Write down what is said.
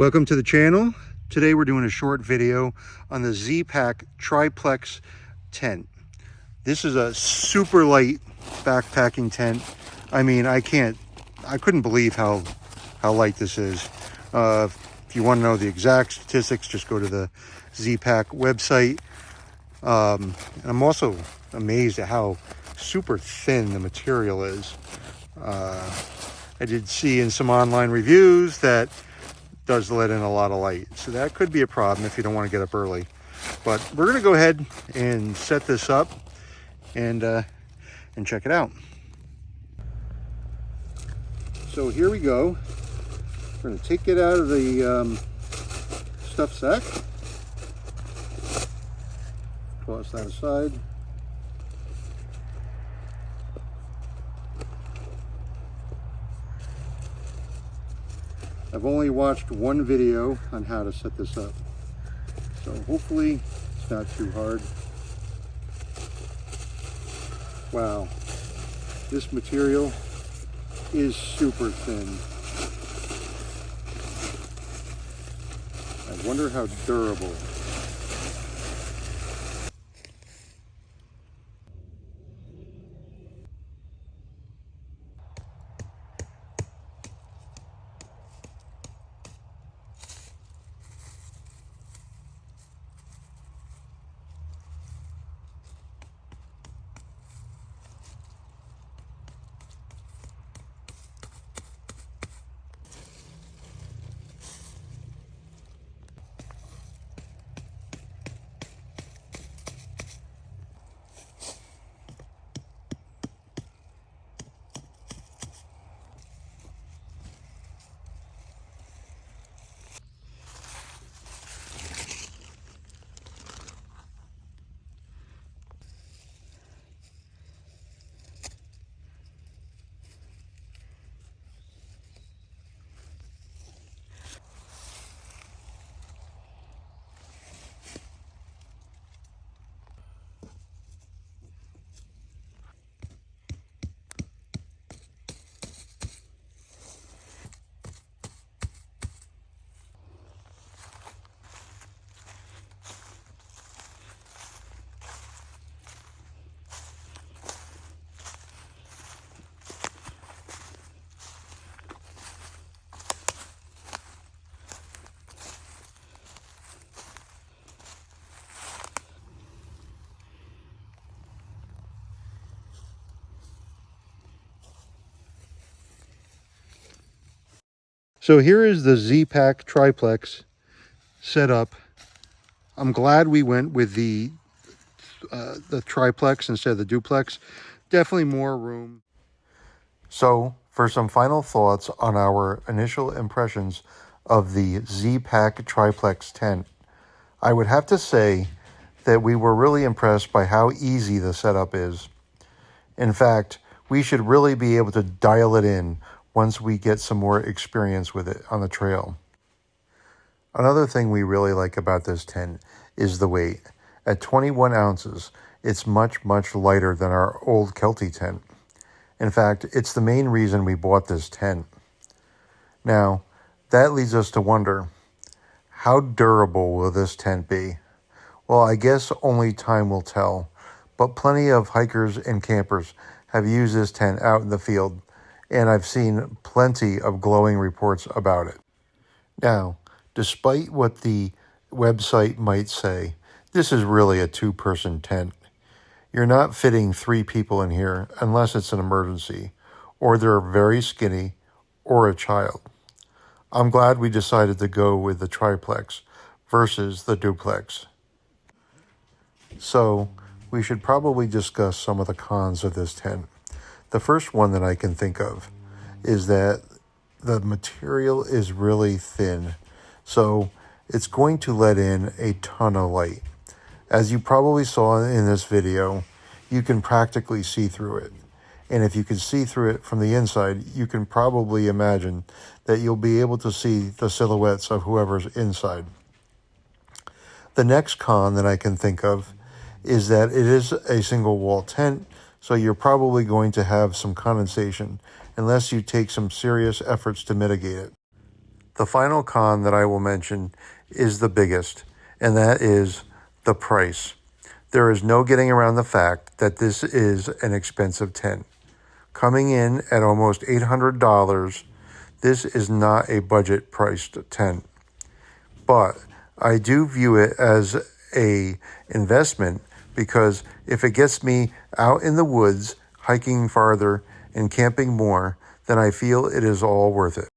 Welcome to the channel. Today we're doing a short video on the Zpacks Triplex Tent. This is a super light backpacking tent. I mean, I couldn't believe how light this is. If you want to know the exact statistics, just go to the Zpacks website. And I'm also amazed at how super thin the material is. I did see in some online reviews that does let in a lot of light, so that could be a problem if you don't want to get up early. But we're going to go ahead and set this up and check it out. So here we go. We're going to take it out of the stuff sack, toss that aside. I've only watched one video on how to set this up, so hopefully it's not too hard. Wow, this material is super thin. I wonder how durable. So here is the Zpacks Triplex set up. I'm glad we went with the triplex instead of the duplex. Definitely more room. So for some final thoughts on our initial impressions of the Zpacks Triplex tent, I would have to say that we were really impressed by how easy the setup is. In fact, we should really be able to dial it in once we get some more experience with it on the trail. Another thing we really like about this tent is the weight. At 21 ounces, it's much, much lighter than our old Kelty tent. In fact, it's the main reason we bought this tent. Now, that leads us to wonder, how durable will this tent be? Well, I guess only time will tell, but plenty of hikers and campers have used this tent out in the field, and I've seen plenty of glowing reports about it. Now, despite what the website might say, this is really a two-person tent. You're not fitting 3 people in here unless it's an emergency, or they're very skinny, or a child. I'm glad we decided to go with the triplex versus the duplex. So, we should probably discuss some of the cons of this tent. The first one that I can think of is that the material is really thin, so it's going to let in a ton of light. As you probably saw in this video, you can practically see through it. And if you can see through it from the inside, you can probably imagine that you'll be able to see the silhouettes of whoever's inside. The next con that I can think of is that it is a single wall tent, so you're probably going to have some condensation unless you take some serious efforts to mitigate it. The final con that I will mention is the biggest, and that is the price. There is no getting around the fact that this is an expensive tent. Coming in at almost $800, this is not a budget-priced tent. But I do view it as a investment because if it gets me out in the woods, hiking farther, and camping more, then I feel it is all worth it.